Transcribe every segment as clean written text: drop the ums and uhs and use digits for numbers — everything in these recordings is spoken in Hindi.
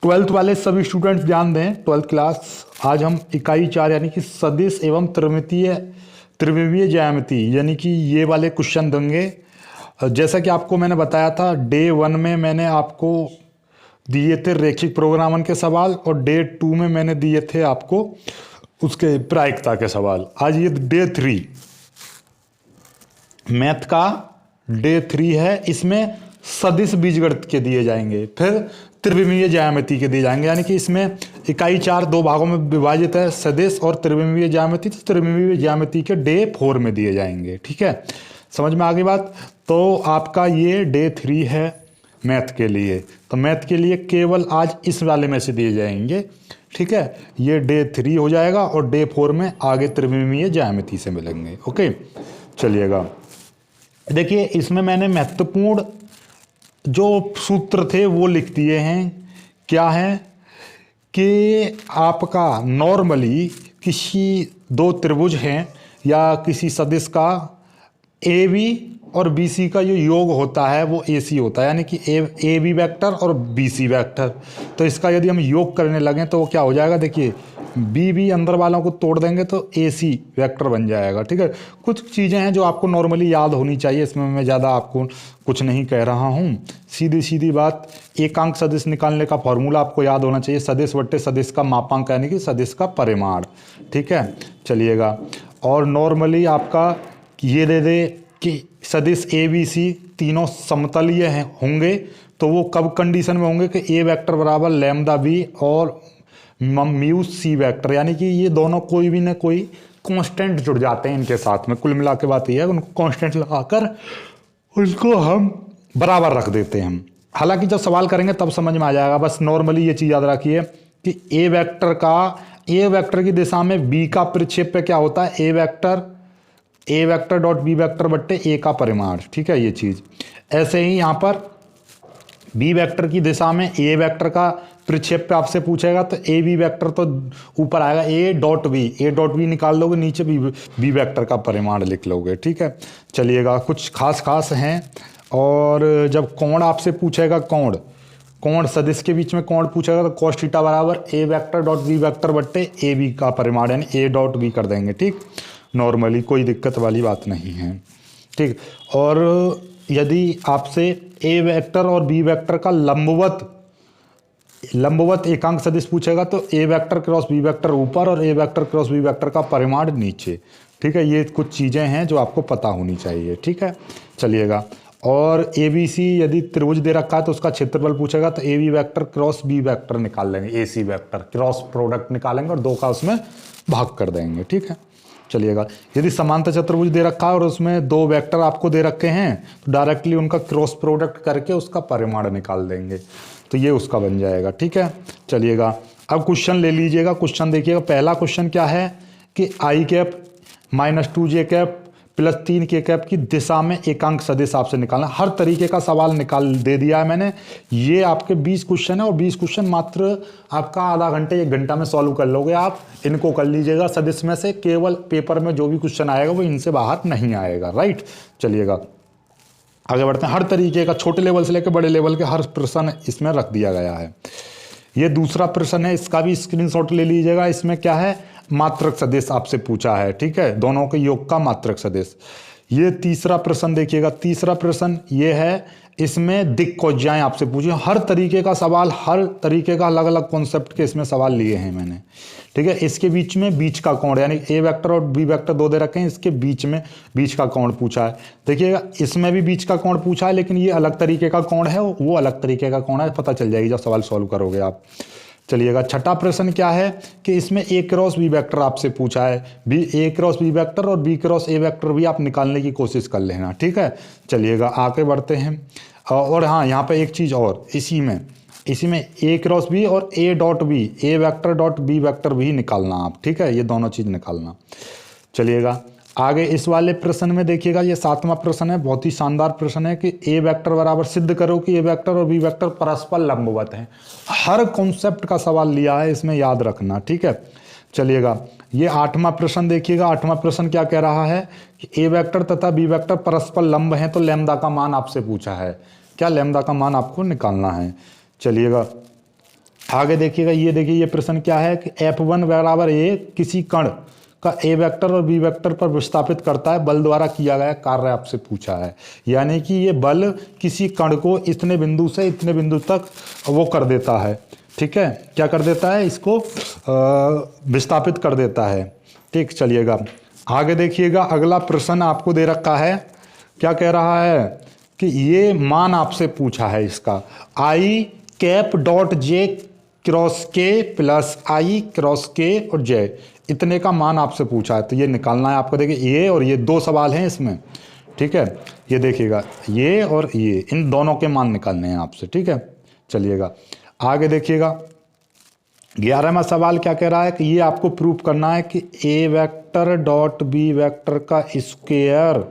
ट्वेल्थ वाले सभी स्टूडेंट्स ध्यान दें, ट्वेल्थ क्लास। आज हम इकाई 4 यानी कि सदिश एवं त्रिविमीय ज्यामिति यानी कि ये वाले क्वेश्चन देंगे। जैसा कि आपको मैंने बताया था, डे 1 में मैंने आपको दिए थे रेखिक प्रोग्रामन के सवाल और डे 2 में मैंने दिए थे आपको उसके प्रायिकता के सवाल। आज ये डे 3 मैथ का डे 3 है। इसमें सदिश बीजगणित के दिए जाएंगे, फिर त्रिविमीय ज्यामिति के दिए जाएंगे। यानी कि इसमें इकाई 4 दो भागों में विभाजित है, सदिश और त्रिविमीय ज्यामिति। तो त्रिविमीय ज्यामिति के डे 4 में दिए जाएंगे। ठीक है, समझ में आ गई बात। तो आपका ये डे 3 है मैथ के लिए। तो मैथ के लिए केवल आज इस वाले में से दिए जाएंगे। ठीक है, ये डे 3 हो जाएगा और डे 4 में आगे त्रिविमीय ज्यामिति से मिलेंगे। ओके, चलिएगा। देखिए, इसमें मैंने महत्वपूर्ण जो सूत्र थे वो लिख दिए हैं। क्या है कि आपका नॉर्मली किसी दो त्रिभुज हैं या किसी सदिश का ए बी और बी सी का जो योग होता है वो ए सी होता है, यानी कि ए बी वैक्टर और बी सी वैक्टर। तो इसका यदि हम योग करने लगें तो वो क्या हो जाएगा, देखिए बी बी अंदर वालों को तोड़ देंगे तो ए सी वैक्टर बन जाएगा। ठीक है, कुछ चीज़ें हैं जो आपको नॉर्मली याद होनी चाहिए, इसमें मैं ज़्यादा आपको कुछ नहीं कह रहा हूँ। सीधी सीधी बात, एकांक सदिश निकालने का फॉर्मूला आपको याद होना चाहिए, सदिश बट्टे सदिश का मापांक यानी कि सदिश का परिमाण। ठीक है, चलिएगा। और नॉर्मली आपका ये दे दे कि सदिश ए बी सी तीनों समतलीय हैं होंगे, तो वो कब कंडीशन में होंगे कि ए वेक्टर बराबर लैम्डा बी और म्यू सी वेक्टर, यानी कि ये दोनों कोई भी ना कोई कांस्टेंट जुड़ जाते हैं इनके साथ में। कुल मिला के बात ये है, उनको कांस्टेंट लगाकर उसको हम बराबर रख देते हैं। हालांकि जब सवाल करेंगे तब समझ में आ जाएगा। बस नॉर्मली ये चीज़ याद रखिए कि ए वेक्टर की दिशा में बी का प्रक्षेप्य क्या होता है, ए वेक्टर डॉट बी वेक्टर बट्टे ए का परिमाण। ठीक है, ये चीज़ ऐसे ही यहाँ पर बी वेक्टर की दिशा में ए वेक्टर का प्रक्षेप्य आपसे पूछेगा तो ए बी वेक्टर तो ऊपर आएगा, ए डॉट बी निकाल लोगे, नीचे बी वेक्टर का परिमाण लिख लोगे। ठीक है, चलिएगा। कुछ खास हैं। और जब कोण आपसे पूछेगा, कोण सदिश के बीच में कोण पूछेगा तो cos थीटा बराबर ए वेक्टर डॉट बी वेक्टर बट्टे ए बी का परिमाण, यानी ए डॉट बी कर देंगे। ठीक, नॉर्मली कोई दिक्कत वाली बात नहीं है। ठीक, और यदि आपसे ए वेक्टर और बी वेक्टर का लंबवत एकांक सदिश पूछेगा तो ए वेक्टर क्रॉस बी वेक्टर ऊपर और ए वेक्टर क्रॉस बी वेक्टर का परिमाण नीचे। ठीक है, ये कुछ चीज़ें हैं जो आपको पता होनी चाहिए। ठीक है, चलिएगा। और ए बी सी यदि त्रिभुज दे रखा है तो उसका क्षेत्रफल पूछेगा तो A B vector cross B vector निकाल लेंगे, A C vector cross product निकालेंगे और 2 का उसमें भाग कर देंगे। ठीक है, चलिएगा। यदि समांतर चतुर्भुज दे रखा है और उसमें 2 वेक्टर आपको दे रखे हैं तो डायरेक्टली उनका क्रॉस प्रोडक्ट करके उसका परिमाण निकाल देंगे, तो ये उसका बन जाएगा। ठीक है, चलिएगा। अब क्वेश्चन ले लीजिएगा। क्वेश्चन देखिएगा। पहला क्वेश्चन क्या है कि आई कैप माइनस 2 जे कैप प्लस 3 के कैप की दिशा में एकांक सदिश आपसे निकालना। हर तरीके का सवाल निकाल दे दिया है मैंने। ये आपके 20 क्वेश्चन है और 20 क्वेश्चन मात्र आपका आधा घंटे 1 घंटा में सॉल्व कर लोगे। आप इनको कर लीजिएगा सदिश में से, केवल पेपर में जो भी क्वेश्चन आएगा वो इनसे बाहर नहीं आएगा। राइट, चलिएगा आगे बढ़ते हैं। हर तरीके का छोटे लेवल से लेकर बड़े लेवल के हर प्रश्न इसमें रख दिया गया है। ये दूसरा प्रश्न है, इसका भी स्क्रीनशॉट ले लीजिएगा। इसमें क्या है, मात्रक सदिश आपसे पूछा है। ठीक है, दोनों के योग का मात्रक सदिश। ये तीसरा प्रश्न देखिएगा। तीसरा प्रश्न ये है, इसमें दिक् कोज्याएं आपसे पूछी। हर तरीके का सवाल, हर तरीके का अलग अलग कॉन्सेप्ट के इसमें सवाल लिए हैं मैंने। ठीक है, इसके बीच में बीच का कोण, यानी ए वेक्टर और बी वेक्टर 2 दे रखे हैं, इसके बीच में बीच का कोण पूछा है। देखिएगा, इसमें भी बीच का कोण पूछा है, लेकिन ये अलग तरीके का कोण है, वो अलग तरीके का कोण है, पता चल जाएगी जब सवाल सॉल्व करोगे आप। चलिएगा, छठा प्रश्न क्या है कि इसमें ए क्रॉस बी वेक्टर आपसे पूछा है। ए क्रॉस बी वेक्टर और बी क्रॉस ए वेक्टर भी आप निकालने की कोशिश कर लेना। ठीक है, चलिएगा आगे बढ़ते हैं। और हाँ, यहाँ पे एक चीज़ और, इसी में ए क्रॉस बी और A dot B, A vector dot B vector भी निकालना आप। ठीक है, ये दोनों चीज़ निकालना। चलिएगा आगे इस वाले प्रश्न में देखिएगा, ये 7वां प्रश्न है। बहुत ही शानदार प्रश्न है कि ए वेक्टर बराबर सिद्ध करो कि ए वेक्टर और बी वेक्टर परस्पर लंबवत हैं। हर कॉन्सेप्ट का सवाल लिया है, इसमें याद रखना। ठीक है, चलिएगा। ये 8वां प्रश्न देखिएगा। 8वां प्रश्न क्या कह रहा है कि ए वेक्टर तथा बी वेक्टर परस्पर लंब हैं तो लैम्डा का मान आपसे पूछा है। क्या लैम्डा का मान आपको निकालना है। चलिएगा आगे देखिएगा, ये देखिए ये प्रश्न क्या है कि F1 बराबर ए किसी कण का ए वेक्टर और बी वेक्टर पर विस्थापित करता है बल द्वारा किया गया कार्य आपसे पूछा है। यानी कि ये बल किसी कण को इतने बिंदु से इतने बिंदु तक वो कर देता है, ठीक है, क्या कर देता है, इसको विस्थापित कर देता है। ठीक, चलिएगा आगे देखिएगा, अगला प्रश्न आपको दे रखा है, क्या कह रहा है कि ये मान आपसे पूछा है इसका, आई कैप डॉट जे क्रॉस के प्लस आई क्रॉस के और जे, इतने का मान आपसे पूछा है। तो ये निकालना है आपको। देखिए ये और ये दो सवाल हैं इसमें, ठीक है, ये देखिएगा ये और ये, इन दोनों के मान निकालने हैं आपसे, ठीक है। चलिएगा आगे देखिएगा, 11वां सवाल क्या कह रहा है कि ये आपको प्रूफ करना है कि ए वेक्टर डॉट बी वेक्टर का स्क्वायर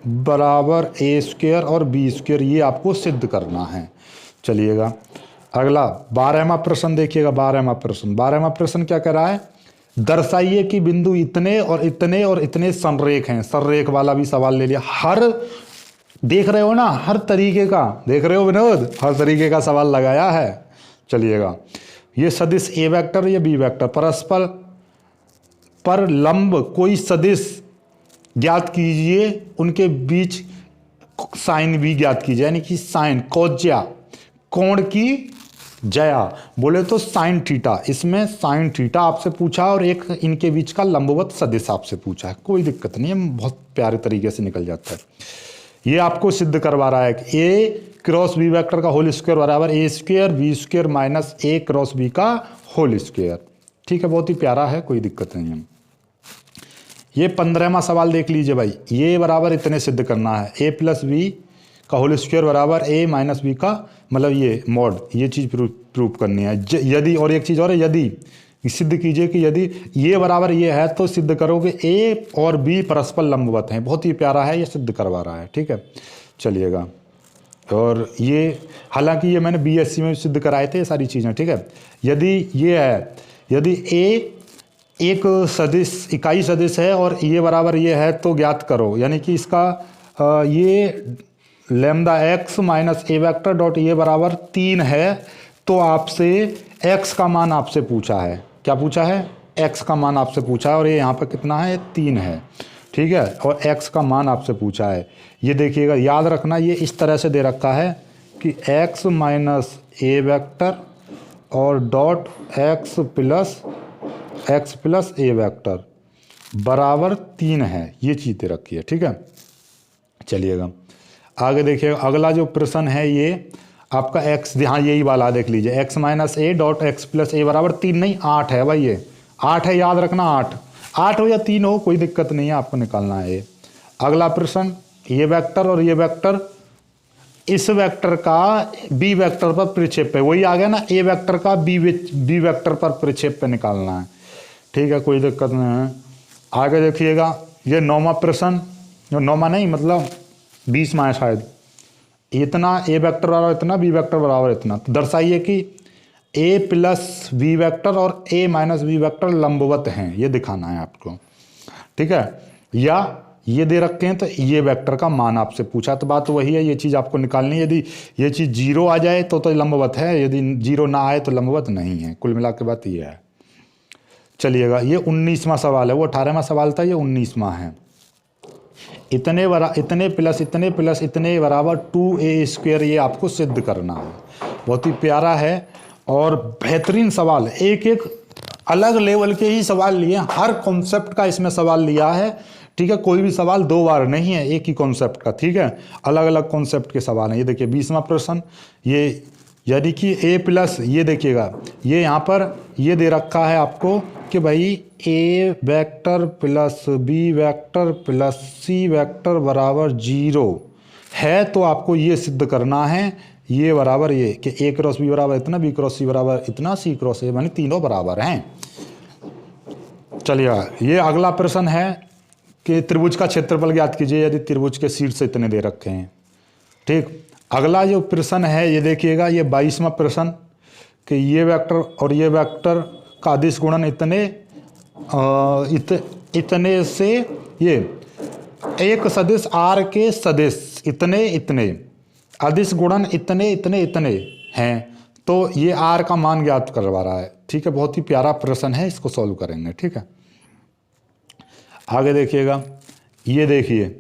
बराबर ए स्क्वायर और बी स्क्वायर, ये आपको सिद्ध करना है। चलिएगा अगला 12वां प्रश्न देखिएगा, 12वां प्रश्न क्या कह रहा है, दर्शाइए कि बिंदु इतने और इतने और इतने संरेख हैं। संरेख वाला भी सवाल ले लिया, हर देख रहे हो ना, हर तरीके का देख रहे हो विनोद, हर तरीके का सवाल लगाया है। चलिएगा ये सदिश ए वेक्टर या बी वेक्टर परस्पर पर लंब कोई सदिश ज्ञात कीजिए, उनके बीच साइन भी ज्ञात कीजिए, यानी कि साइन कोज्या कोण की जया, बोले तो साइन थीटा, इसमें साइन थीटा आपसे पूछा और एक इनके बीच का लंबवत सदिश आपसे पूछा है। कोई दिक्कत नहीं है, बहुत प्यारे तरीके से निकल जाता है। ये आपको सिद्ध करवा रहा है कि ए क्रॉस बी वेक्टर का होल स्क्वायर बराबर ए स्क्वायर बी स्क्वायर माइनस ए क्रॉस बी का होल स्क्वायर, ठीक है, बहुत ही प्यारा है, कोई दिक्कत नहीं है। ये 15वां सवाल देख लीजिए भाई, ये बराबर इतने सिद्ध करना है, ए प्लस बी का होल स्क्वायर बराबर ए माइनस बी का, मतलब ये मॉड, ये चीज़ प्रूफ करनी है। यदि, और एक चीज़ और है, यदि सिद्ध कीजिए कि यदि ये बराबर ये है तो सिद्ध करोगे ए और बी परस्पर लंबवत हैं। बहुत ही प्यारा है, ये सिद्ध करवा रहा है, ठीक है। चलिएगा, और ये हालांकि ये मैंने बीएससी में सिद्ध कराए थे ये सारी चीज़ें, ठीक है। यदि ये है, यदि ए एक सदिश इकाई सदिश है और ये बराबर ये है तो ज्ञात करो, यानी कि इसका ये लैम्डा एक्स माइनस ए वेक्टर डॉट ये बराबर 3 है, तो आपसे एक्स का मान आपसे पूछा है। क्या पूछा है? एक्स का मान आपसे पूछा है, और ये यहाँ पर कितना है? 3 है, ठीक है, और एक्स का मान आपसे पूछा है। ये देखिएगा, याद रखना, ये इस तरह से दे रखा है कि एक्स माइनस ए वेक्टर और डॉट एक्स प्लस ए वेक्टर बराबर 3 है, ये चीज़ दे रखी है, ठीक है। चलिएगा आगे देखिएगा, अगला जो प्रश्न है ये आपका एक्स, हाँ यही वाला देख लीजिए, x minus a dot x plus a बराबर 3 नहीं 8 है भाई, ये 8 है, याद रखना, 8 हो या 3 हो कोई दिक्कत नहीं है, आपको निकालना है ये। अगला प्रश्न, ये वेक्टर और ये वेक्टर इस वेक्टर का बी वेक्टर पर प्रक्षेप है, वही आ गया ना, ए वेक्टर का बी वेक्टर पर प्रक्षेप पे निकालना है, ठीक है, कोई दिक्कत नहीं है। आगे देखिएगा, ये 9वां प्रश्न, 9वां नहीं मतलब 20वां है शायद, इतना ए वेक्टर बराबर इतना बी वेक्टर बराबर इतना, तो दर्शाइए कि ए प्लस बी वेक्टर और ए माइनस बी वेक्टर लंबवत हैं, ये दिखाना है आपको, ठीक है। या ये दे रखे हैं तो ये वेक्टर का मान आपसे पूछा, तो बात वही है, ये चीज़ आपको निकालनी है। यदि ये चीज़ 0 आ जाए तो लंबवत है, यदि 0 ना आए तो लंबवत नहीं है, कुल मिला के बात ये है। चलिएगा, ये 19वां सवाल है, वो 18वां सवाल था, ये 19वां है। इतने प्लस इतने बराबर 2a स्क्वायर, ये आपको सिद्ध करना है। बहुत ही प्यारा है और बेहतरीन सवाल, एक एक अलग लेवल के ही सवाल लिए, हर कॉन्सेप्ट का इसमें सवाल लिया है, ठीक है, कोई भी सवाल 2 बार नहीं है एक ही कॉन्सेप्ट का, ठीक है, अलग अलग कॉन्सेप्ट के सवाल हैं। ये देखिए 20वां प्रश्न, ये यानी कि ए प्लस, ये देखिएगा, ये यहाँ पर ये दे रखा है आपको कि भाई a vector plus b vector plus c vector बराबर 0 है, तो आपको ये सिद्ध करना है, ये बराबर ये कि ए क्रॉस बी बराबर इतना, बी क्रॉस सी बराबर इतना, सी क्रॉस ए, मानी तीनों बराबर हैं। चलिए, ये अगला प्रश्न है कि त्रिभुज का क्षेत्रफल ज्ञात कीजिए यदि त्रिभुज के शीर्ष इतने दे रखे हैं, ठीक। अगला जो प्रश्न है ये देखिएगा, ये 22वां प्रश्न कि ये वेक्टर और ये वेक्टर का अदिश गुणन इतने से ये एक सदिश आर के सदिश इतने अदिश गुणन इतने हैं, तो ये आर का मान ज्ञात करवा रहा है। ठीक है, बहुत ही प्यारा प्रश्न है, इसको सॉल्व करेंगे। ठीक है, आगे देखिएगा, ये देखिए,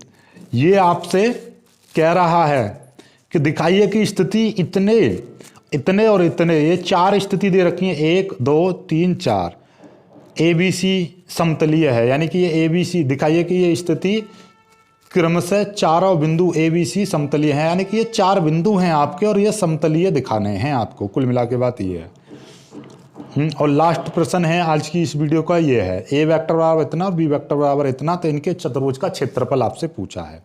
ये आपसे कह रहा है कि दिखाइए कि स्थिति इतने इतने और इतने, ये 4 स्थिति दे रखी है, 1 2 3 4, ए बी सी समतलीय है, यानी कि ये ए बी सी, दिखाइए कि ये स्थिति क्रमशः चारों बिंदु ए बी सी समतलीय हैं, यानी कि ये 4 बिंदु हैं आपके और ये समतलीय दिखाने हैं आपको। कुल मिला के बात ये है। और लास्ट प्रश्न है आज की इस वीडियो का, ये है ए वेक्टर बराबर इतना, बी वेक्टर बराबर इतना, तो इनके चतुर्भुज का क्षेत्रफल आपसे पूछा है।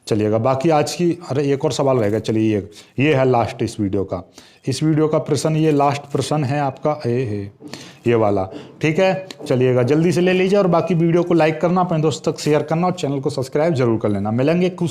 चलिएगा, बाकी आज की, अरे एक और सवाल रहेगा। चलिए, ये है लास्ट इस वीडियो का, इस वीडियो का प्रश्न, ये लास्ट प्रश्न है आपका, ये वाला। ठीक है, चलिएगा, जल्दी से ले लीजिए और बाकी वीडियो को लाइक करना, अपने दोस्तों तक शेयर करना और चैनल को सब्सक्राइब जरूर कर लेना। मिलेंगे कुछ